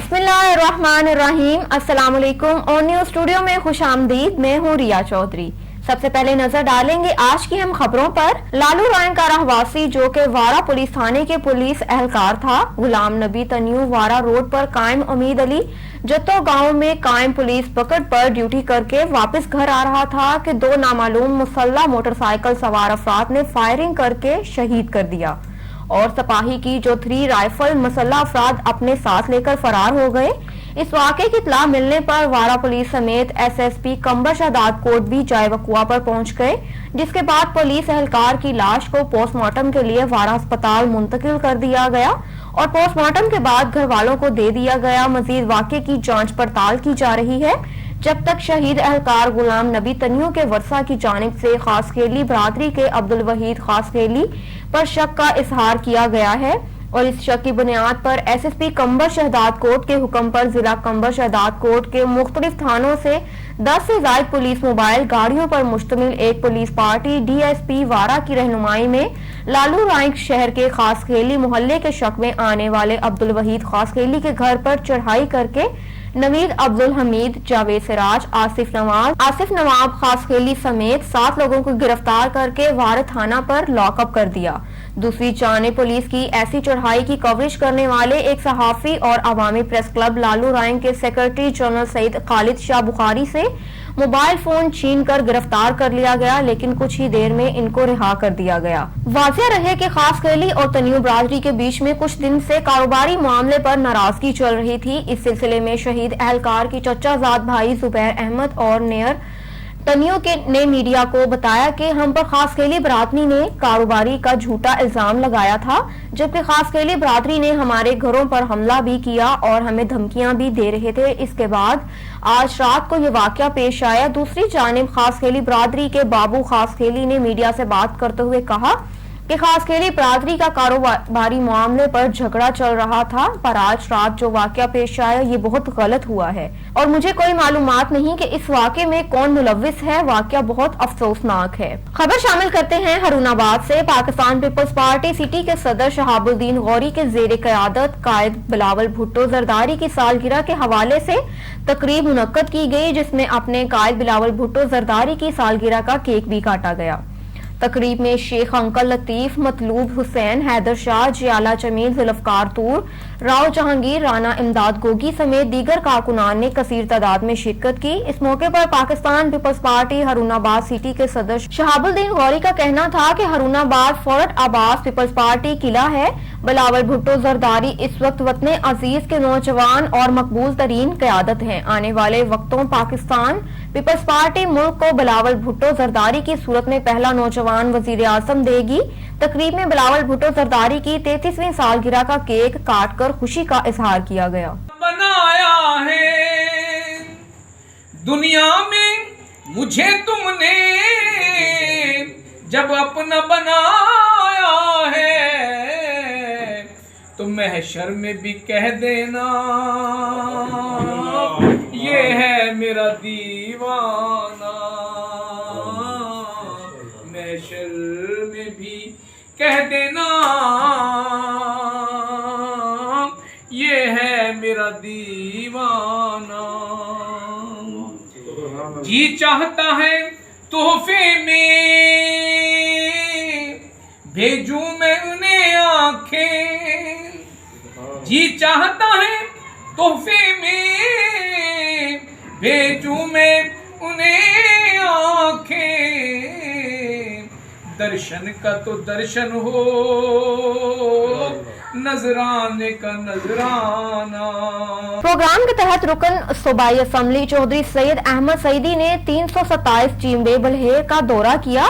बिस्मिल्लाहिर्रहमानिर्रहीम। अस्सलाम वालेकुम। ऑन न्यूज़ स्टूडियो में खुश आमदीद। मैं हूँ रिया चौधरी। सबसे पहले नजर डालेंगे आज की हम खबरों पर। लालू रायंका रहवासी जो कि वारा पुलिस थाने के पुलिस एहलकार था, गुलाम नबी तन्यू वारा रोड पर कायम उम्मीद अली जत्तो गांव में कायम पुलिस पकड़ पर ड्यूटी करके वापस घर आ रहा था कि दो नामालूम मुसल्ला मोटरसाइकिल सवार अफराद ने फायरिंग करके शहीद कर दिया और सिपाही की जो 3 राइफल मुसल्ला अफराद अपने साथ लेकर फरार हो गए। इस वाक़े की इत्तला मिलने पर वारा पुलिस समेत एसएसपी कंबर शहदाद कोट भी जाए वकुआ पर पहुंच गए, जिसके बाद पुलिस एहलकार की लाश को पोस्टमार्टम के लिए वारा अस्पताल मुंतकिल कर दिया गया और पोस्टमार्टम के बाद घर वालों को दे दिया गया। मजीद वाक़े की जांच पड़ताल की जा रही है जब तक शहीद एहलकार गुलाम नबी तन्यू के वर्सा की जानिब से खासखेली बरादरी के अब्दुल वहीद खासखेली पर शक का इजहार किया गया है और इस शक की बुनियाद पर एसएसपी कंबर शहदाद कोट के हुक्म पर जिला कंबर शहदाद कोट के मुख्तलिफ थानों से 10 से ज्यादा पुलिस मोबाइल गाड़ियों पर मुश्तमिल एक पुलिस पार्टी डीएसपी वारा की रहनुमाई में लालू रायंक शहर के खासखेली मोहल्ले के शक में आने वाले अब्दुल वहीद खासखेली के घर पर चढ़ाई करके नवीद अब्दुल हमीद, जावेद सिराज, आसिफ नवाब खासखेली समेत 7 लोगों को गिरफ्तार करके वारा थाना पर लॉकअप कर दिया। दूसरी जानिब पुलिस की ऐसी चढ़ाई की कवरेज करने वाले एक सहाफी और अवामी प्रेस क्लब लालू रायंक के सेक्रेटरी जनरल सईद खालिद शाह बुखारी से मोबाइल फोन छीन कर गिरफ्तार कर लिया गया, लेकिन कुछ ही देर में इनको रिहा कर दिया गया। वाज़ेह रहे कि खासखेली और तन्यू बरादरी के बीच में कुछ दिन से कारोबारी मामले पर नाराजगी चल रही थी। इस सिलसिले में शहीद एहलकार की चचाजाद भाई जुबैर अहमद और नेयर तन्यू ने मीडिया को बताया कि हम पर खासखेली बरादरी ने कारोबारी का झूठा इल्जाम लगाया था, जबकि खासखेली बरादरी ने हमारे घरों पर हमला भी किया और हमें धमकियां भी दे रहे थे। इसके बाद आज रात को ये वाकया पेश आया। दूसरी जानिब खासखेली बरादरी के बाबू खासखेली ने मीडिया से बात करते हुए कहा कि खासखेली बरादरी का कारोबारी मामले पर झगड़ा चल रहा था, पर आज रात जो वाकया पेश आया ये बहुत गलत हुआ है और मुझे कोई मालूमात नहीं कि इस वाकये में कौन मुलव्विस है। वाकया बहुत अफसोसनाक है। खबर शामिल करते हैं हरुनाबाद से। पाकिस्तान पीपल्स पार्टी सिटी के सदर शहाबुद्दीन गौरी के जेर क़यादत कायद बिलावल भुट्टो जरदारी की सालगिरह के हवाले से तकरीब मुनक्कद की गई, जिसमें अपने कायद बिलावल भुट्टो जरदारी की सालगिरह का केक भी काटा गया। तकरीब में शेख अंकल लतीफ, मतलूब हुसैन, हैदर शाह, जियाला जमील, जुल्फकार तूर, राव जहांगीर, राना इमदाद गोगी समेत दीगर कारकुनान ने कसीर तादाद में शिरकत की। इस मौके पर पाकिस्तान पीपल्स पार्टी हरुनाबाद सिटी के सदर शहाबुद्दीन गौरी का कहना था कि हरुनाबाद फोर्ट अब्बास पीपल्स पार्टी किला है। बिलावल भुट्टो जरदारी इस वक्त वतने अजीज के नौजवान और मकबूल तरीन क़यादत हैं। आने वाले वक्तों पाकिस्तान पीपल्स पार्टी मुल्क को बिलावल भुट्टो जरदारी की सूरत में पहला नौजवान वजीर आजम देगी। तकरीब में बिलावल भुट्टो जरदारी की 33वीं सालगिरह का केक काट कर खुशी का इजहार किया गया। बनाया है दुनिया में मुझे तुमने जब अपना बनाया है, तो महशर में भी कह देना ये है मेरा दीवाना। महशर में भी कह देना ये है मेरा दीवाना। जी चाहता है तोहफे में भेजूं मैं उन्हें आंखें, जी चाहता है तोहफे में भेजूं मैं उन्हें आंखें। दर्शन का तो दर्शन हो, नजराने का नजराना। प्रोग्राम के तहत रुकन सूबाई असम्बली चौधरी सैयद अहमद सईदी ने 327 चीमबे बलहेर का दौरा किया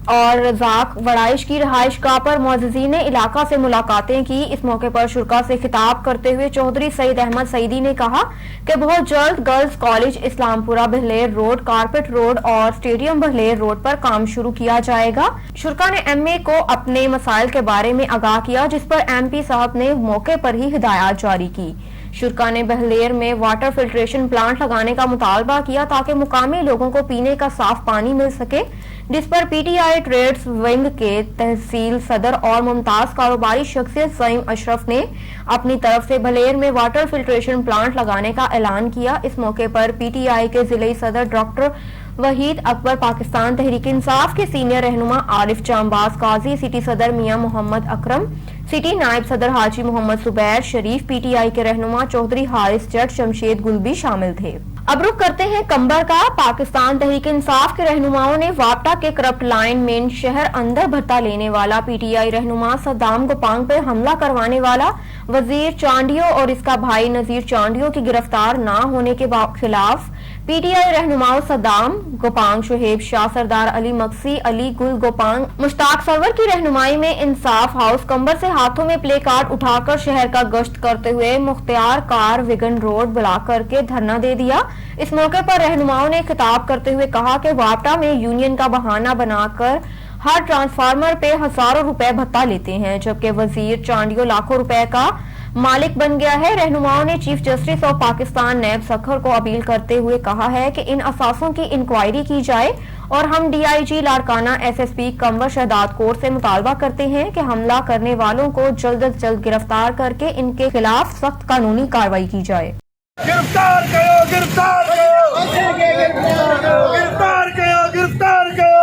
और रज़ाक वड़ाइश की रिहाइश गाह पर मुअज़्ज़िज़ीन इलाका से मुलाकातें की। इस मौके पर शुरा से खिताब करते हुए चौधरी सईद अहमद सईदी ने कहा कि बहुत जल्द girls college Islampura Bahler road, carpet road और स्टेडियम बहलेर रोड पर काम शुरू किया जाएगा। शुरा ने एमए को अपने मसाइल के बारे में आगाह किया, जिस पर एमपी साहब ने मौके पर ही हिदायत जारी की। शुरा ने बहलेर में वाटर फिल्ट्रेशन प्लांट लगाने का मुतालबा किया ताकि मुकामी लोगों को पीने का साफ पानी मिल सके, जिस पर पीटीआई ट्रेड्स विंग के तहसील सदर और मुमताज कारोबारी शख्सियत सईम अशरफ ने अपनी तरफ से बहलेर में वाटर फिल्ट्रेशन प्लांट लगाने का ऐलान किया। इस मौके पर पीटीआई के जिले सदर डॉक्टर वहीद अकबर, पाकिस्तान तहरीक इंसाफ के सीनियर रहनुमा आरिफ जांबाज काजी, सिटी सदर मियां मोहम्मद अकरम, सिटी नायब सदर हाजी मोहम्मद जुबैर शरीफ, पीटीआई के रहनुमा चौधरी हारिस जट, शमशेद गुल भी शामिल थे। अब रुख करते हैं कंबर का। पाकिस्तान तहरीक इंसाफ के रहनुमाओं ने वापटा के करप्ट लाइन मेन शहर अंदर भत्ता लेने वाला पीटीआई रहनुमा सद्दाम गोपांग पर हमला करवाने वाला वजीर चांडियो और इसका भाई नजीर चांडियो की गिरफ्तार न होने के खिलाफ पीटीआई रहनुमाओं सद्दाम गोपांग, शुहेब शाह, सरदार अली मक्सी, अली गुल गोपांग, मुश्ताक सरवर की रहनुमाई में इंसाफ हाउस कंबर से हाथों में प्ले कार्ड उठाकर शहर का गश्त करते हुए मुख्तियार कार विगन रोड बुला करके धरना दे दिया। इस मौके पर रहनुमाओं ने खिताब करते हुए कहा कि वापटा में यूनियन का बहाना बनाकर हर ट्रांसफार्मर पे हजारों रुपए भत्ता लेते हैं, जबकि वजीर चांडियो लाखों रुपए का मालिक बन गया है। रहनुमाओं ने चीफ जस्टिस ऑफ पाकिस्तान नैब सखर को अपील करते हुए कहा है कि इन असासों की इंक्वायरी की जाए और हम DIG Larkana, SSP Kanwar Shahdad court से मुतालबा करते हैं कि हमला करने वालों को जल्द अज जल्द गिरफ्तार करके इनके खिलाफ सख्त कानूनी कार्रवाई की जाए। गिरफ्तार करो, गिरफ्तार करो, गिरफ्तार करो, गिरफ्तार करो, गिरफ्तार करो, गिरफ्तार करो।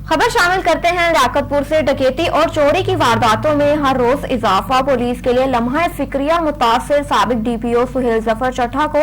खबर शामिल करते हैं लियाकतपुर से। डकैती और चोरी की वारदातों में हर रोज इजाफा। पुलिस के लिए लम्हा फिक्रिया मुतासिर साबिक डीपीओ सुहेल जफर चट्ठा को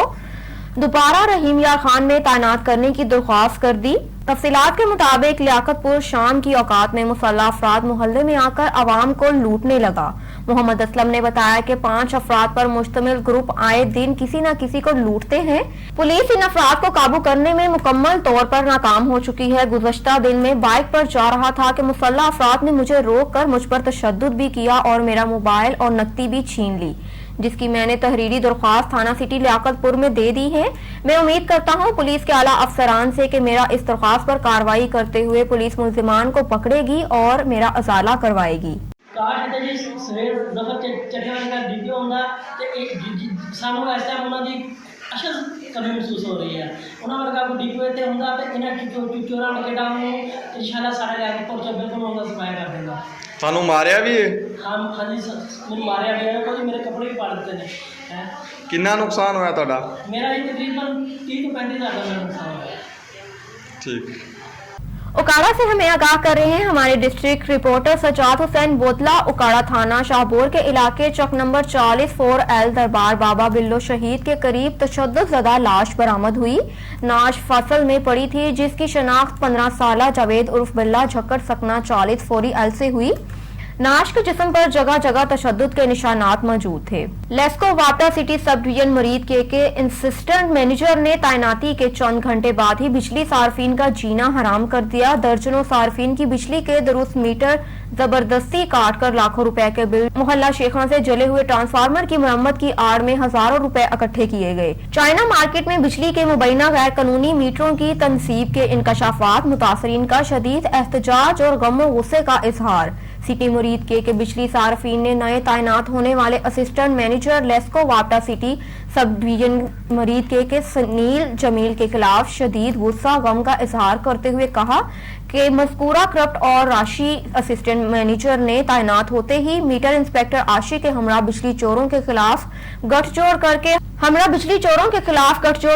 दोबारा रहीम यार खान में तैनात करने की दरख्वास्त कर दी। तफसीलात के मुताबिक लियाकतपुर शाम की औकात में मुसल्लह अफराद मोहल्ले में आकर अवाम को लूटने लगा। मोहम्मद असलम ने बताया कि 5 अफराद पर मुश्तमिल ग्रुप आए दिन किसी न किसी को लूटते हैं। पुलिस इन अफराद को काबू करने में मुकम्मल तौर पर नाकाम हो चुकी है। गुज़श्ता दिन में बाइक पर जा रहा था कि मुसल्लह अफराद ने मुझे रोक कर मुझ पर तशद्दुद भी किया और मेरा मोबाइल और नकदी भी छीन ली, जिसकी मैंने तहरीरी दरख्वास्त थाना सिटी लियाकतपुर में दे दी है। मैं उम्मीद करता हूं पुलिस के आला अफसरान से कि मेरा इस दरख्वास्त पर कार्रवाई करते हुए पुलिस मुलजिमान को पकड़ेगी और मेरा अजाला करवाएगी। ਕਾਸ਼ ਜੀ ਸਵੇਰ ਜ਼ਫਰ ਚੱਠਾ ਦਾ ਡਿਪਟੀ ਹੁੰਦਾ ਤੇ ਇਹ ਸਾਨੂੰ ਇਸ ਟਾਈਮ ਉਹਨਾਂ ਦੀ ਅਸ਼ਦ ਕਮੀ ਮਹਿਸੂਸ ਹੋ ਰਹੀ ਹੈ। ਉਹਨਾਂ ਵਰਗਾ ਕੋਈ ਡਿਪਟੀ ਇੱਥੇ ਹੁੰਦਾ ਤੇ ਇਹਨਾਂ ਚੋਰਾਂ ਡਕੈਤਾਂ ਨੂੰ ਇਨਸ਼ਾਅੱਲਾ ਸਾਡਾ ਲਿਆਕਤਪੁਰ ਚ ਬਿਲਕੁਲ ਉਹਦਾ ਸਫਾਇਆ ਕਰ ਦਿੰਦਾ। ਤੁਹਾਨੂੰ ਮਾਰਿਆ ਵੀ ਹੈ? ਹਾਂਜੀ ਮੈਨੂੰ ਮਾਰਿਆ ਵੀ ਹੈ, ਕੁਝ ਮੇਰੇ ਕੱਪੜੇ ਵੀ ਪਾੜ ਦਿੱਤੇ ਨੇ। ਕਿੰਨਾ ਨੁਕਸਾਨ ਹੋਇਆ ਤੁਹਾਡਾ? ਮੇਰਾ ਜੀ ਤਕਰੀਬਨ 30 ਤੋਂ 35 ਹਜ਼ਾਰ ਦਾ ਨੁਕਸਾਨ ਹੋਇਆ। ठीक। उकाड़ा से हमें आगाह कर रहे हैं हमारे डिस्ट्रिक्ट रिपोर्टर सजाद हुसैन बोतला। उकाड़ा थाना शाहबोर के इलाके चौक नंबर 40 4L दरबार बाबा बिल्लो शहीद के करीब तशद्दुद ज़दा लाश बरामद हुई। नाश फसल में पड़ी थी, जिसकी शनाख्त 15 साला जावेद उर्फ बिल्ला झक्कर सकना 40 फोरी एल से हुई। नाश के जिस्म पर जगह जगह तशद्दुद के निशानात मौजूद थे। लेस्को वापटा सिटी सब डिवीजन मरीद के असिस्टेंट मैनेजर ने तैनाती के चंद घंटे बाद ही बिजली सार्फिन का जीना हराम कर दिया। दर्जनों सार्फिन की बिजली के दुरुस्त मीटर जबरदस्ती काट कर लाखों रुपए के बिल, मोहल्ला शेखा से जले हुए ट्रांसफार्मर की मरम्मत की आड़ में हजारों रुपए इकट्ठे किए गए। चाइना मार्केट में बिजली के मुबैना गैर कानूनी मीटरों की तनसीब के इंकशाफात, मुतासरीन का शदीद एहतजाज और गम गुस्से का इजहार। सिटी मुरीद के बिजली सार्फिन ने नए तैनात होने वाले असिस्टेंट मैनेजर लेस्को वापटा सिटी सब डिवीजन मरीद के सनील जमील के खिलाफ शदीद गुस्सा गम का इजहार करते हुए कहा कि मज़कूरा करप्ट और राशि असिस्टेंट मैनेजर ने तैनात होते ही मीटर इंस्पेक्टर आशी के हमरा बिजली चोरों के खिलाफ गठजोड़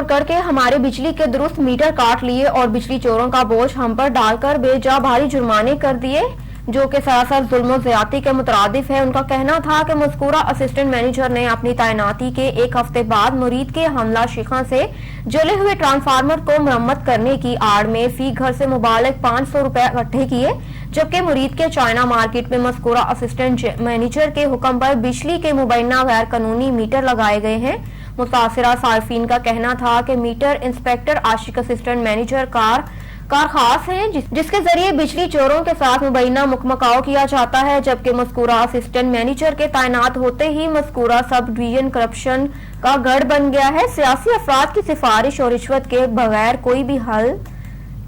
करके हमारे बिजली के दुरुस्त मीटर काट लिए और बिजली चोरों का बोझ हम पर डालकर बेजा भारी जुर्माने कर दिए, जो कि सरासर जुल्म ज़्यादती के मुतरादिफ है। उनका कहना था कि मज़कूरा असिस्टेंट मैनेजर ने अपनी तैनाती के 1 हफ्ते बाद मुरीद के हमला शिखा से जले हुए ट्रांसफार्मर को मरम्मत करने की आड़ में फी घर से मुबालक 500 रुपए इकट्ठे किए, जबकि मुरीद के चाइना मार्केट में मज़कूरा असिस्टेंट मैनेजर के हुक्म पर बिजली के मुबैना गैर कानूनी मीटर लगाए गए हैं। मुतासिरा सार्फिन का कहना था कि मीटर इंस्पेक्टर आशिक असिस्टेंट मैनेजर कार खास है, जिसके जरिए बिजली चोरों के साथ मुबैना मुकमकाओ किया जाता है, जबकि मज़कूरा असिस्टेंट मैनेजर के तैनात होते ही मज़कूरा सब डिवीजन करप्शन का गढ़ बन गया है। सियासी अफराद की सिफारिश और रिश्वत के बगैर कोई भी हल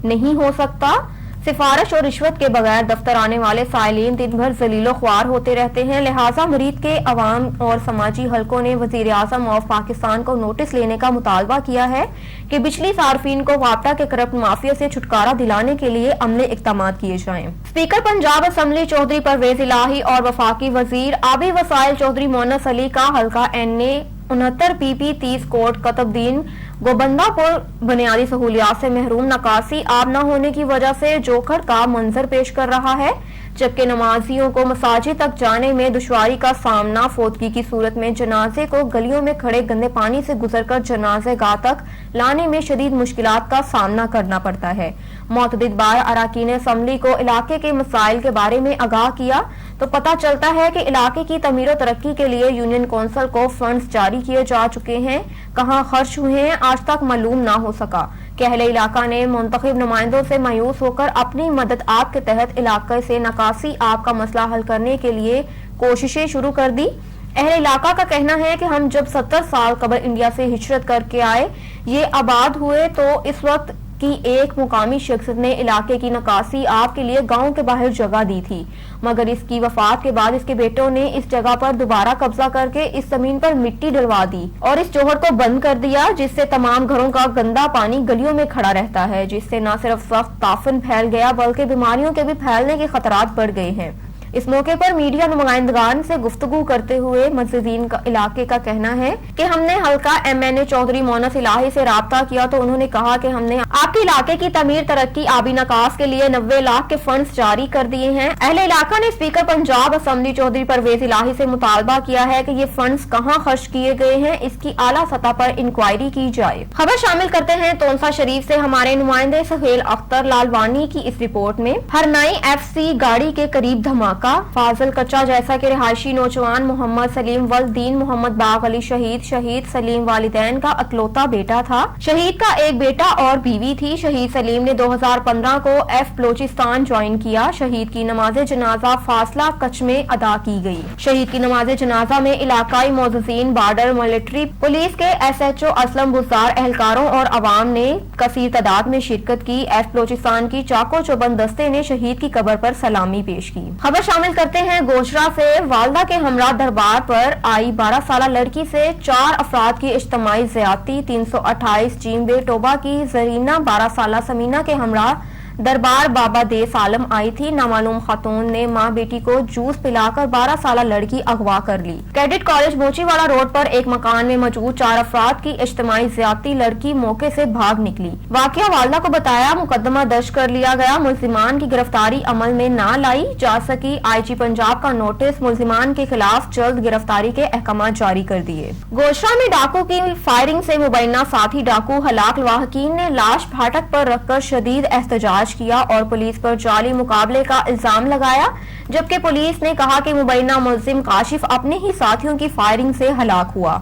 नहीं हो सकता। सिफारिश और रिश्वत के बगैर दफ्तर आने वाले साइलिन दिन भर जलीलो ख्वार होते रहते हैं, लिहाजा मुरीद के अवाम और समाजी हलकों ने वजीर आजम ऑफ पाकिस्तान को नोटिस लेने का मुतालबा किया है कि बिजली सार्फिन को वापटा के करप्ट माफिया से छुटकारा दिलाने के लिए अमले इक़दाम किए जाएं। स्पीकर पंजाब असम्बली चौधरी परवेज इलाही और वफाकी वजीर आबी वसाइल चौधरी मोनस अली का हल्का NA 69 PP 30 कोट कतबदीन गोबंदापुर बुनियादी सहूलियात से महरूम नकासी आब न होने की वजह से जोखड़ का मंजर पेश कर रहा है, जबकि नमाजियों को मसाजिद तक जाने में दुश्वारी का सामना फोतगी की सूरत में जनाजे को गलियों में खड़े गंदे पानी से गुजरकर जनाजे गाह तक लाने में शदीद मुश्किलात का सामना करना पड़ता है। मुतअद्दिद बार अरकान असम्बली को इलाके के मसाइल के बारे में आगाह किया तो पता चलता है कि इलाके की तमीर और तरक्की के लिए यूनियन कौंसिल को फंड्स जारी किए जा चुके हैं, कहां खर्च हुए हैं आज तक मालूम ना हो सका। कहले इलाका ने मुंतखब नुमाइंदों से मायूस होकर अपनी मदद आप के तहत इलाके से नकासी आप का मसला हल करने के लिए कोशिशें शुरू कर दी। अहले इलाका का कहना है कि हम जब 70 साल कबल इंडिया से हिजरत करके आए, ये आबाद हुए, तो इस वक्त की एक मुकामी शख्स ने इलाके की नकासी आप के लिए गांव के बाहर जगह दी थी, मगर इसकी वफात के बाद इसके बेटों ने इस जगह पर दोबारा कब्जा करके इस जमीन पर मिट्टी डलवा दी और इस जोहड़ को बंद कर दिया, जिससे तमाम घरों का गंदा पानी गलियों में खड़ा रहता है, जिससे न सिर्फ सख्त ताफन फैल गया बल्कि बीमारियों के भी फैलने के खतरात बढ़ गए हैं। इस मौके पर मीडिया नुमाइंदगान से गुफ्तगू करते हुए मस्जिदीन का इलाके का कहना है कि हमने हल्का MNA चौधरी मोनस इलाही से राब्ता किया तो उन्होंने कहा कि हमने आपके इलाके की तमीर तरक्की आबी नकास के लिए 90 लाख के फंड्स जारी कर दिए हैं। अहले इलाका ने स्पीकर पंजाब असम्बली चौधरी परवेज इलाही से मुतालबा किया है कि ये फंड्स कहाँ खर्च किए गए हैं, इसकी आला सतह पर इंक्वायरी की जाए। खबर शामिल करते हैं तोनसा शरीफ से हमारे नुमाइंदे सुहेल अख्तर लालवानी की इस रिपोर्ट में। हरनाई FC गाड़ी के करीब धमाका, फाजिल कच्चा जैसा कि रिहायशी नौजवान मोहम्मद सलीम वल दीन मोहम्मद बाग अली शहीद सलीम वालिदैन का अकलौता बेटा था। शहीद का एक बेटा और बीवी थी। शहीद सलीम ने 2015 को F बलोचिस्तान ज्वाइन किया। शहीद की नमाज जनाजा फासला कच में अदा की गई। शहीद की नमाज जनाजा में इलाकाई मोअज़्ज़िज़ीन, बॉर्डर, मिलिट्री पुलिस के SHO असलम बुज़दार, एहलकारों और अवाम ने कसीर तादाद में शिरकत की। F बलोचिस्तान की चाको चौबंद दस्ते ने शहीद की कब्र पर सलामी पेश की। खबर शामिल करते हैं गोशरा से। वालदा के हमरा दरबार पर आई 12 साला लड़की से 4 अफराद की इज्तिमाई ज़्यादती। 328 जीम टोबा की जरीना 12 साला समीना के हमरा दरबार बाबा देस आलम आई थी। नामालूम खातून ने माँ बेटी को जूस पिलाकर 12 साला लड़की अगवा कर ली। कैडेट कॉलेज मोचीवाड़ा रोड पर एक मकान में मौजूद 4 अफराद की इज्तिमाई ज़्यादती, लड़की मौके से भाग निकली। वाकया वालदा को बताया, मुकदमा दर्ज कर लिया गया। मुल्जिमान की गिरफ्तारी अमल में ना लाई जा सकी। IG पंजाब का नोटिस, मुल्जिमान के खिलाफ जल्द गिरफ्तारी के अहकाम जारी कर दिए। गोशरा में डाकू की फायरिंग से मुबैना साथी डाकू हलाक। लवाहकीन ने लाश फाटक पर रखकर शदीद एहतजाज किया और पुलिस पर जाली मुकाबले का इल्जाम लगाया, जबकि पुलिस ने कहा कि मुबैना मुल्जिम काशिफ अपने ही साथियों की फायरिंग से हलाक हुआ।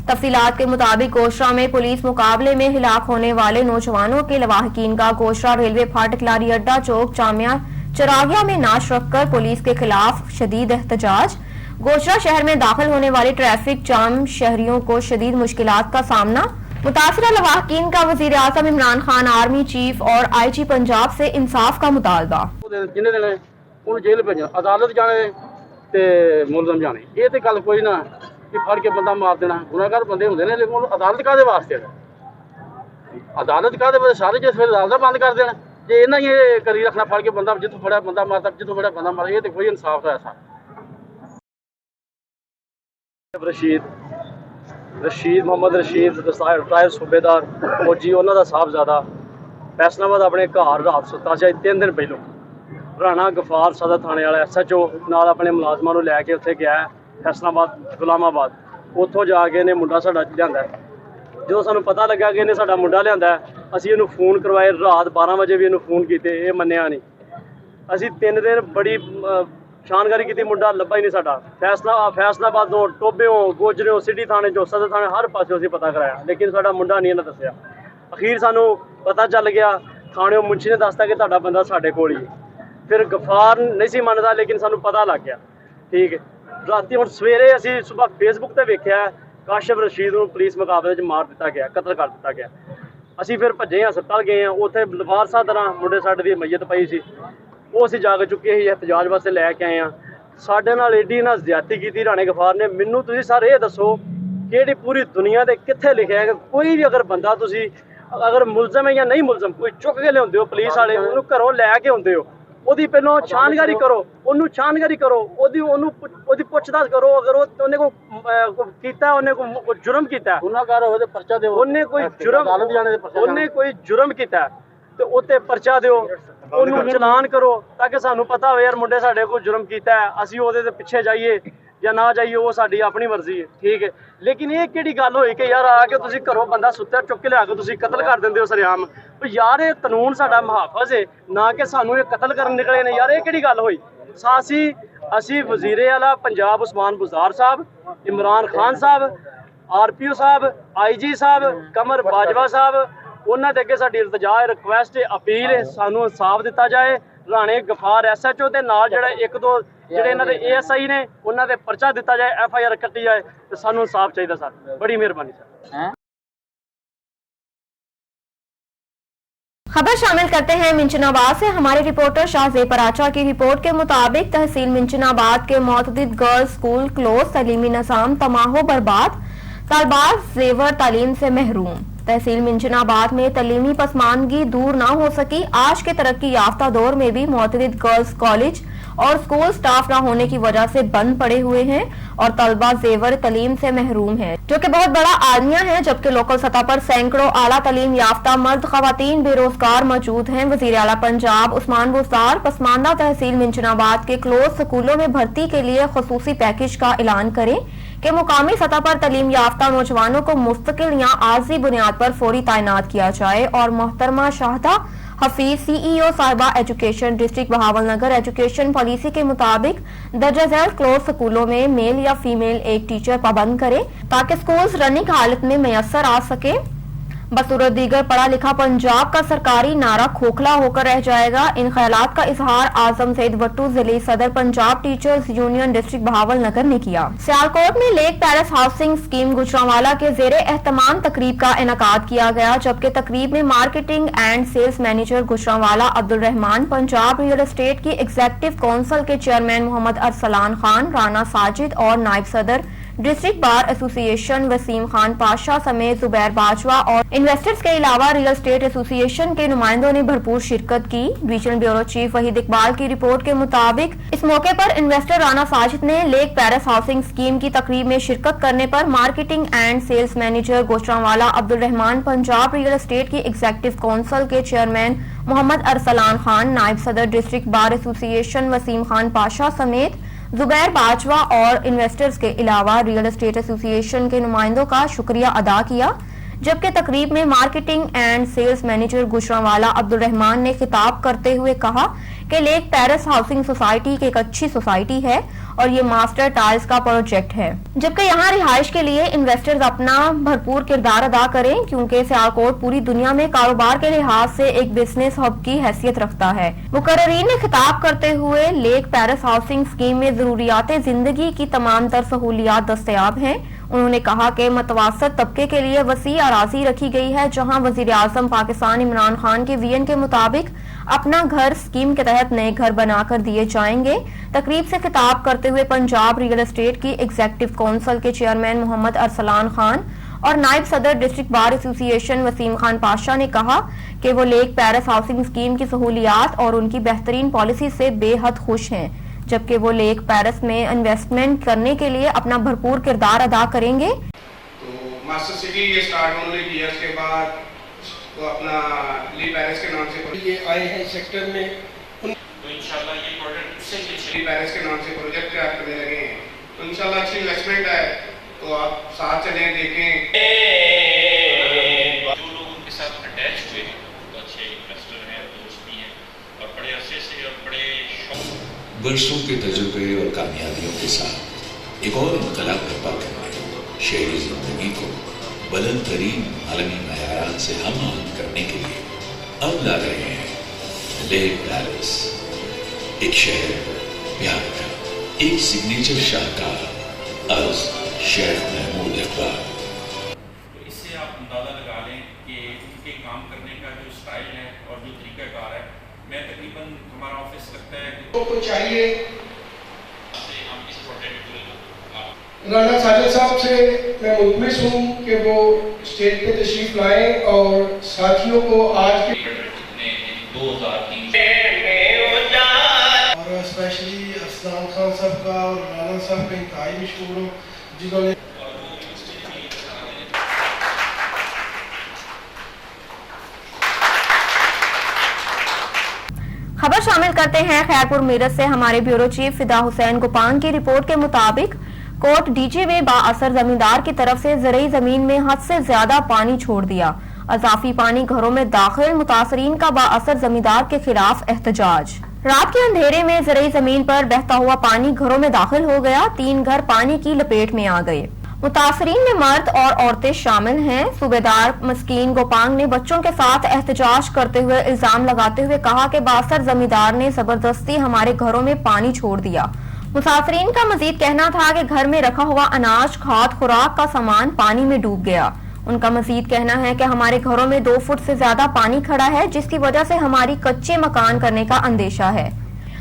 तफसीलात के मुताबिक गोशरा में पुलिस मुकाबले में हिलाक होने वाले नौजवानों के लवाहकीन का गोशरा रेलवे फाटक, लारी अड्डा चौक, जामिया चरागिया में नाश रखकर पुलिस के खिलाफ शदीद एहतजाज। गोशरा शहर में दाखिल होने वाले ट्रैफिक जाम, शहरियों को शदीद मुश्किलात का सामना। मुतासिरा लवाहकीन का वजीर आज़म इमरान खान, आर्मी चीफ और IG पंजाब से इंसाफ का मुतालबा। जिन्हें देने उन्हें जेल भेजना, अदालत जाने ते मुलजम जाने, ये तो गल कोई ना कि फड़ के बंदा मार देना। गुनाहगार बंदे होंगे ने, लेकिन अदालत काहदे वास्ते है? अदालत काहदे वास्ते? सारे जिस वेले अदालत बंद कर देना, जे इन्ना ही करी रखना फड़ के बंदा जितों फड़िया बंदा मारता, जितों फड़िया बंदा मारता, ये तो कोई इंसाफ है ऐसा। रशीद मोहम्मद रशीद रिटायर सूबेदार फौजी, उन्हों का साहबजादा फैसलाबाद अपने घर रात सुता से 3 दिन पहलों राणा गफार सदर थाने वाला SHO नाल अपने मुलाजमान को लैके उत्थे गया फैसलाबाद गुलामाबाद। उत्थों जाके इन्हें मुंडा साडा लिया। जो सानू पता लगा कि इन्हें साडा मुंडा लिया, असीं इहनूं फोन करवाए, रात 12 बजे भी इहनूं फोन कीते, ये मन्निया नहीं। असीं 3 दिन बड़ी छानकारी की, मुंडा लभा ही नहीं साडा। फैसलाबाद तो टोबे गोजरे सिटी थाने चो सदर थाने हर पास असीं पता कराया, लेकिन साडा मुंडा नहीं इन्हें दस्सिया। अखीर सानू पता चल गया, थाने मुंशी ने दसता कि तुहाडा बंदा साडे कोल ही। फिर गफार नहीं सी मनदा, लेकिन सानू पता लग गया। ठीक है, राती हुण सवेरे असीं सुबह फेसबुक ते वेखिया काशिफ रशीद नूं पुलिस मुकाबले च मार दिता गया, कतल कर दिता गया। ਅਸੀਂ ਫਿਰ ਭੱਜੇ ਹਸਪਤਾਲ ਗਏ ਆ, ਉੱਥੇ ਲਵਾਰਸਾ ਤਰ੍ਹਾਂ ਮੁੰਡੇ ਸਾਡੇ ਦੀ ਮਈਤ ਪਈ ਸੀ, ਉਹ ਅਸੀਂ ਜਾ ਕੇ ਚੁੱਕੇ ਸੀ, ਇhtਜਾਜ ਵਾਸਤੇ ਲੈ ਕੇ ਆਏ ਆ। ਸਾਡੇ ਨਾਲ ਏਡੀ ਨਾ ਜ਼ਿਆਦਤੀ ਕੀਤੀ ਰਾਣੇ ਗਫਾਰ ਨੇ। ਮੈਨੂੰ ਤੁਸੀਂ ਸਰ ਇਹ ਦੱਸੋ ਕਿਹੜੀ ਪੂਰੀ ਦੁਨੀਆ ਦੇ ਕਿੱਥੇ ਲਿਖਿਆ ਹੈ ਕਿ ਕੋਈ ਵੀ ਅਗਰ ਬੰਦਾ ਤੁਸੀਂ ਅਗਰ ਮੁਲਜ਼ਮ ਹੈ ਜਾਂ ਨਹੀਂ ਮੁਲਜ਼ਮ, ਕੋਈ ਚੁੱਕ ਕੇ ਲਿਆਉਂਦੇ ਹੋ ਪੁਲਿਸ ਵਾਲੇ, ਉਹਨੂੰ ਘਰੋਂ ਲੈ ਕੇ ਆਉਂਦੇ ਹੋ, ਉਹਦੀ ਪਹਿਲਾਂ ਛਾਨਗਾਰੀ ਕਰੋ, ਉਹਨੂੰ ਛਾਨਗਾਰੀ ਕਰੋ, ਉਹਦੀ ਪੁੱਛਤਾਛ ਕਰੋ। ਅਗਰ ਉਹਨੇ ਕੋਈ ਕੀਤਾ, ਉਹਨੇ ਕੋਈ ਜੁਰਮ ਕੀਤਾ, ਗੁਨਾਹਗਾਰ ਹੋਵੇ ਤੇ ਪਰਚਾ ਦਿਓ। ਉਹਨੇ ਕੋਈ ਜੁਰਮ ਕੀਤਾ ਤੇ ਉੱਤੇ ਪਰਚਾ ਦਿਓ, ਉਹਨੂੰ ਚਲਾਨ ਕਰੋ, ਤਾਂ ਕਿ ਸਾਨੂੰ ਪਤਾ ਹੋਵੇ ਯਾਰ ਮੁੰਡੇ ਸਾਡੇ ਕੋਲ ਜੁਰਮ ਕੀਤਾ ਹੈ, ਅਸੀਂ ਉਹਦੇ ਤੇ ਪਿੱਛੇ ਜਾਈਏ ਜਾਂ ਨਾ ਜਾਈਏ, ਉਹ ਸਾਡੀ ਆਪਣੀ ਮਰਜ਼ੀ ਹੈ, ਠੀਕ ਹੈ। ਲੇਕਿਨ ਇਹ ਕਿਹੜੀ ਗੱਲ ਹੋਈ ਕਿ ਯਾਰ ਆ ਕੇ ਤੁਸੀਂ ਘਰੋਂ ਬੰਦਾ ਸੁੱਤਾ ਚੁੱਕ ਕੇ ਲਿਆ ਕੇ ਤੁਸੀਂ ਕਤਲ ਕਰ ਦਿੰਦੇ ਹੋ ਸਰੇਆਮ। ਯਾਰ ਇਹ ਕਾਨੂੰਨ ਸਾਡਾ ਮੁਹਾਫਜ਼ ਹੈ, ਨਾ ਕਿ ਸਾਨੂੰ ਇਹ ਕਤਲ ਕਰਨ ਨਿਕਲੇ ਨੇ। ਯਾਰ ਇਹ ਕਿਹੜੀ ਗੱਲ ਹੋਈ? ਅਸੀਂ ਵਜ਼ੀਰੇ ਆਲਾ ਪੰਜਾਬ ਉਸਮਾਨ ਬੁਜ਼ਾਰ ਸਾਹਿਬ, ਇਮਰਾਨ ਖਾਨ ਸਾਹਿਬ, RPO ਸਾਹਿਬ, IG ਸਾਹਿਬ, ਕਮਰ ਬਾਜਵਾ ਸਾਹਿਬ, ਉਹਨਾਂ ਦੇ ਅੱਗੇ ਸਾਡੀ ਇਲਤਜਾ ਹੈ, ਰਿਕੁਐਸਟ ਹੈ, ਅਪੀਲ ਹੈ, ਸਾਨੂੰ ਇਨਸਾਫ ਦਿੱਤਾ ਜਾਏ। ਰਾਣੇ ਗਫਾਰ SHO ਦੇ ਨਾਲ ਜਿਹੜਾ ਇੱਕ ਦੋ ਜਿਹੜੇ ਇਹਨਾਂ ਦੇ ASI ਨੇ, ਉਹਨਾਂ ਦੇ ਪਰਚਾ ਦਿੱਤਾ ਜਾਏ, FIR ਕੱਟੀ ਜਾਏ, ਤੇ ਸਾਨੂੰ ਇਨਸਾਫ ਚਾਹੀਦਾ ਸਰ। ਬੜੀ ਮਿਹਰਬਾਨੀ ਸਰ। खबर शामिल करते हैं मिंचनाबाद से। हमारे रिपोर्टर शाहजेब पराचा की रिपोर्ट के मुताबिक तहसील मिंचनाबाद के मोतदिद गर्ल्स स्कूल क्लोज, तलीमी निज़ाम तमाहो बर्बाद, तलबात जेवर तालीम से महरूम। तहसील मिंचनाबाद में तलीमी पसमानदगी दूर ना हो सकी। आज के तरक्की याफ्ता दौर में भी मोतदिद गर्ल्स कॉलेज और स्कूल स्टाफ न होने की वजह से बंद पड़े हुए हैं और तलबा जेवर तालीम से महरूम है, जो कि बहुत बड़ा आदमिया है। जबकि लोकल सतह पर सैकड़ों आला तालीम याफ्ता मर्द खवातीन बेरोजगार मौजूद हैं। वजीर आला पंजाब उस्मान बुज़दार पसमानदा तहसील मिंचनाबाद के क्लोज स्कूलों में भर्ती के लिए खसूसी पैकेज का ऐलान करें कि मुकामी सतह पर तालीम याफ्ता नौजवानों को मुस्तकिल या आर्जी बुनियाद पर फौरी तैनात किया जाए। और मोहतरमा शाहदा हफीज CEO साहिबा education district Bahawalnagar education policy के मुताबिक दर्जा झैल क्लोज स्कूलों में मेल या फीमेल एक टीचर पाबंद करे ताकि स्कूल्स रनिंग हालत में मैसर आ सके। बसूरत दीगर पढ़ा लिखा पंजाब का सरकारी नारा खोखला होकर रह जाएगा। इन ख्यालात का इजहार आजम सईद वट्टू जिले सदर Punjab teachers union district Bahawalnagar ने किया। सियालकोट में lake palace housing scheme Gujranwala के जेरे एहतमाम तकरीब का इनेकाद किया गया, जबकि तकरीब में marketing and sales manager Gujranwala Abdul Rehman, Punjab real estate की एग्जीक्यूटिव काउंसिल के चेयरमैन मोहम्मद अरसलान खान, राना साजिद और नायब सदर district bar association Waseem Khan Pasha समेत जुबैर बाजवा और इन्वेस्टर्स के अलावा रियल एस्टेट एसोसिएशन के नुमाइंदों ने भरपूर शिरकत की। Divisional bureau chief Waheed Iqbal की रिपोर्ट के मुताबिक इस मौके पर इन्वेस्टर राना साजिद ने लेक पैलेस हाउसिंग स्कीम की तकरीब में शिरकत करने पर marketing and sales manager Gujranwala Abdul Rehman, Punjab real estate की एग्जीक्यूटिव काउंसिल के चेयरमैन मोहम्मद अरसलान खान, नायब सदर district bar association Waseem Khan Pasha समेत जुबैर बाजवा और इन्वेस्टर्स के अलावा रियल एस्टेट एसोसिएशन के नुमाइंदों का शुक्रिया अदा किया। जबकि तकरीब में marketing and sales manager Gujranwala Abdul Rehman ने खिताब करते हुए कहा कि लेक पैलेस हाउसिंग सोसाइटी की एक अच्छी सोसाइटी है और ये मास्टर टाइल्स का प्रोजेक्ट है, जबकि यहाँ रिहाइश के लिए इन्वेस्टर्स अपना भरपूर किरदार अदा करें, क्योंकि सियालकोट पूरी दुनिया में कारोबार के लिहाज से एक बिजनेस हब की हैसियत रखता है। मुकर्रीन ने खिताब करते हुए लेक पैलेस हाउसिंग स्कीम में जरूरियात जिंदगी की तमाम तर सहूलियात दस्तयाब हैं। उन्होंने कहा कि मतवासत तबके के लिए वसी अराजी रखी गई है, जहां वजीर आजम पाकिस्तान इमरान खान के विजन के मुताबिक अपना घर स्कीम के तहत नए घर बनाकर दिए जाएंगे। तकरीब से खिताब करते हुए पंजाब रियल एस्टेट की एग्जीक्यूटिव काउंसिल के चेयरमैन मोहम्मद अरसलान खान और नायब सदर district bar association Waseem Khan Pasha ने कहा कि वो लेक पैलेस हाउसिंग स्कीम की सहूलियात और उनकी बेहतरीन पॉलिसी से बेहद खुश हैं, जबकि वो लेक पैलेस में इन्वेस्टमेंट करने के लिए अपना भरपूर किरदार अदा करेंगे। तो मास्टर सिटी ये स्टार्ट उन्होंने किया, उसके बाद तो अपना लेक पैलेस के नाम से ये आए हैं सेक्टर में, तो इंशाल्लाह ये प्रोजेक्ट से लेक पैलेस के नाम से प्रोजेक्ट तैयार करने लगे हैं, तो इंशाल्लाह अच्छी इन्वेस्टमेंट है, तो आप साथ चलें देखें। जो लोग उनके साथ अटैच हुए हैं तो अच्छे इन्वेस्टर हैं, दोस्त भी हैं और बड़े अरसे से और बड़े बरसों के तजुर्बे और कामयाबियों के साथ एक और इनकलाब बर्पा करने, शहरी जिंदगी को बुलंद तरीन आलमी मयारात से हम आहंग करने के लिए अब ला रहे हैं लेक पैलेस। एक शहर प्यार का, एक सिग्नेचर शाहकार, अर्ज शेख महमूद इकबाल। तो इससे आप अंदाजा लगा लें कि उनके काम को चाहिए राणा साजिद साहब से मैं मुतमिस हूँ कि वो स्टेज पे तशरीफ लाएं और साथियों को आज के 2003 और स्पेशली असलाम खान साहब का और राणा साहब का इंतहाई मशहूर हूँ जिन्होंने खबर शामिल करते हैं खैरपुर मीरत से। हमारे ब्यूरो चीफ फिदा हुसैन गोपांग की रिपोर्ट के मुताबिक कोट डीजे में बाअसर जमींदार की तरफ से ज़रई जमीन में हद से ज्यादा पानी छोड़ दिया। अजाफी पानी घरों में दाखिल, मुतासरीन का बाअसर जमींदार के खिलाफ एहतजाज। रात के अंधेरे में ज़रई जमीन पर बहता हुआ पानी घरों में दाखिल हो गया। 3 घर पानी की लपेट में आ गए। मुतासरीन में मर्द और औरतें शामिल हैं। सूबेदार मस्कीन गोपांग ने बच्चों के साथ एहतजाज करते हुए इल्जाम लगाते हुए कहा कि बाअसर जमींदार ने जबरदस्ती हमारे घरों में पानी छोड़ दिया। मुसाफिरीन का मजीद कहना था कि घर में रखा हुआ अनाज, खाद, खुराक का सामान पानी में डूब गया। उनका मजीद कहना है कि हमारे घरों में 2 फुट से ज्यादा पानी खड़ा है, जिसकी वजह से हमारी कच्चे मकान करने का अंदेशा है।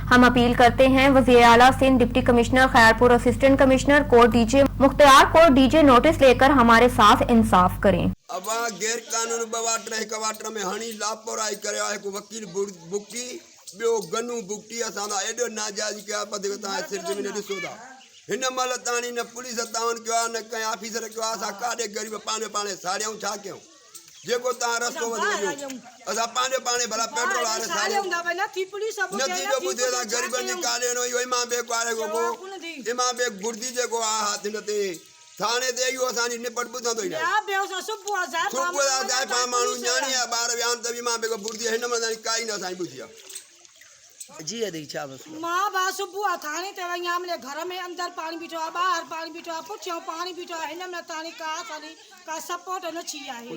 हम अपील करते हैं वज़ीर आला Sindh, deputy commissioner Khairpur, assistant commissioner Kot Diji मुख्तियार को डीजे नोटिस लेकर हमारे साथ इंसाफ करें। अब गैर कानून बवाटर कवाटर में हणी लापरवाही करे आहे को वकील बुक्की बियो गनू बुक्टी असांदा एडो नाजायज कया पद ता सिर जमीन ॾिसो था। हिन महिल ताणी न पुलिस तावन कयो आहे न कंहिं ऑफिसर कयो आहे। असां काॾे ग़रीब पाणे साड़ियूं छा कयूं? जेको तव्हां रस्तो वधो असां पाणे भला पेट्रोल वारे साड़ियूं नथी जो ॿुधे था ग़रीबनि जी काॾे नो इहो इमाम बेग वारे को इमाम बेग गुर्दी जेको आहे हाथ हिन ते थाने ते इहो असांजी निपट ॿुधंदो ई न। सुबुह जा माण्हू न्याणी आहे ॿार विया त इमाम बेग गुर्दी हिन महिल काई न असांजी ॿुधी आहे। जी अदी छा बस मां बा सुबुह थाने ते वई आमले घर में अंदर पानी बीठो आहे, ॿाहिरि पानी बीठो आहे, पुठियों पानी बीठो आहे। हिन में ताणी का सपोर्ट न छी आहे।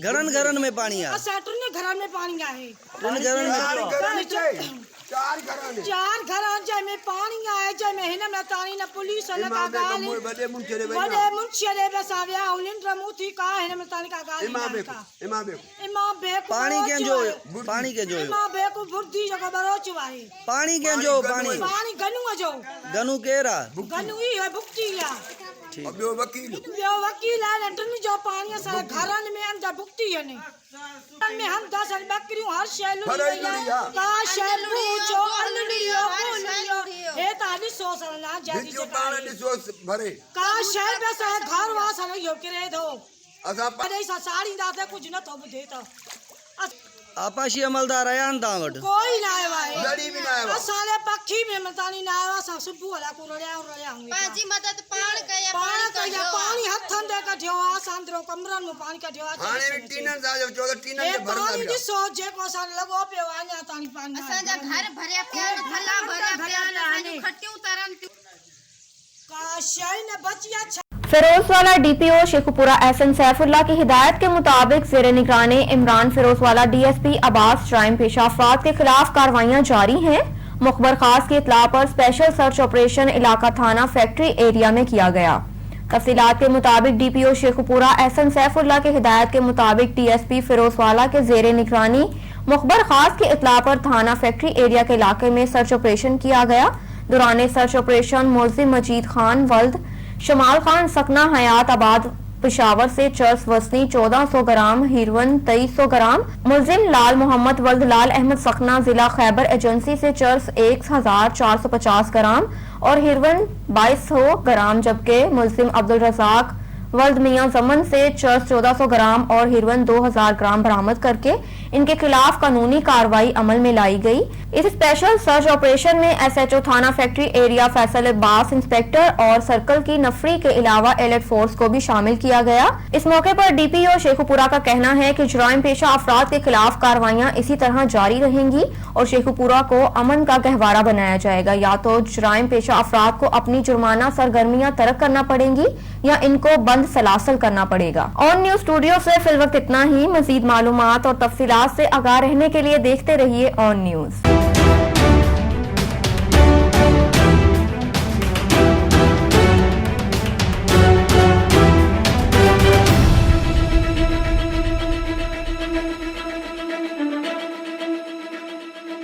घरन में पानी आहे। असां 3 घरनि में पानी आहे। 3 घरनि में 4 घरनि जंहिंमें पानी आहे, जंहिंमें हिन में ताणी न पुलिस न का ॻाल्हि वॾे मुंशी ॾे बि असां विया ऐं निंड मूं थी का हिन में ताणी का ॻाल्हि इमाम बेग पानी कंहिंजो इमाम बेग बुर्दी जेको बरोच आहे। पानी कंहिंजो पानी गनूअ जो। गनू केरु आहे? गनू ई है बुक्ती आहे। ॿियो वकील आहे। 3 जो पानी असां घरनि में अंदर बुक्ती आहिनि। में हम 10 बकरियूं हर शइ लुड़ी का शइ पूछो अलड़ियो बोलियो हे ता ॾिसो सना जल्दी से पाण ॾिसो भरे का शइ बस घर वासन यो करे दो। असां परे सा साड़ी दा ते कुछ न तो बुधे तो आपाशी अमलदार आया न तां वट? कोई ना आयो आहे। लड़ी भी ना आयो। असाले पखी में मतानी ना आयो। असां सुबुह ला को रड़िया हूं पाजी मदद पाण कया पानी हथन दे कढियो आ। सांदरो कमरन में पानी कढियो आ। हाणे भी टीनन सा जो 14 टीनन के भरना पानी ॾिसो जेको असां लॻो पियो आया तानी पानी असां जा घर भरिया पिया थला भरिया पिया आने खटियूं तरन का शइ न बचिया। फिरोजवाला डीपीओ शेखुपुरा एहसन सैफुल्लाह की हिदायत के मुताबिक ज़ेरे निगरानी इमरान फिरोजवाला डीएसपी अब्बास जराइम पेशा अफराद के खिलाफ कार्रवाइयां जारी हैं। मुखबर खास की इत्तला पर स्पेशल सर्च ऑपरेशन इलाका थाना फैक्ट्री एरिया में किया गया। तफसीलात के मुताबिक डीपीओ शेखुपुरा एहसन सैफुल्लाह की हिदायत के मुताबिक डीएसपी फिरोजवाला के ज़ेरे निगरानी मुखबर खास की इत्तला पर थाना फैक्ट्री एरिया के इलाके में सर्च ऑपरेशन किया गया। दौरान सर्च ऑपरेशन मुलजिम मजीद खान वल्द शमाल खान सकना हयात आबाद पिशावर से चर्स वसनी 1400 ग्राम, हीरोइन 2300 ग्राम, मुलजिम लाल मोहम्मद वल्द लाल अहमद सकना जिला खैबर एजेंसी से चर्स 1450 ग्राम और हीरोइन 2200 ग्राम, जबकि मुलजिम अब्दुल रजाक वल्द मियां जमन से चर्स 1400 ग्राम और हीरोइन 2000 ग्राम बरामद करके इनके खिलाफ कानूनी कार्रवाई अमल में लाई गई। इस स्पेशल सर्च ऑपरेशन में एसएचओ थाना factory area Faisal Abbas, inspector और सर्कल की नफरी के अलावा एलर्ट फोर्स को भी शामिल किया गया। इस मौके पर डीपीओ शेखुपुरा का कहना है कि जुराइम पेशा अफराद के खिलाफ कार्रवाइयां इसी तरह जारी रहेंगी और शेखुपुरा को अमन का गहवारा बनाया जाएगा। या तो जुराइम पेशा अफराद को अपनी जुर्माना सरगर्मियां तर्क करना पड़ेंगी या इनको बंद सलासल करना पड़ेगा। ऑन न्यूज स्टूडियो से फिल वक्त इतना ही। मजीद मालूमात और तफसीलात से आगाह रहने के लिए देखते रहिए ऑन न्यूज।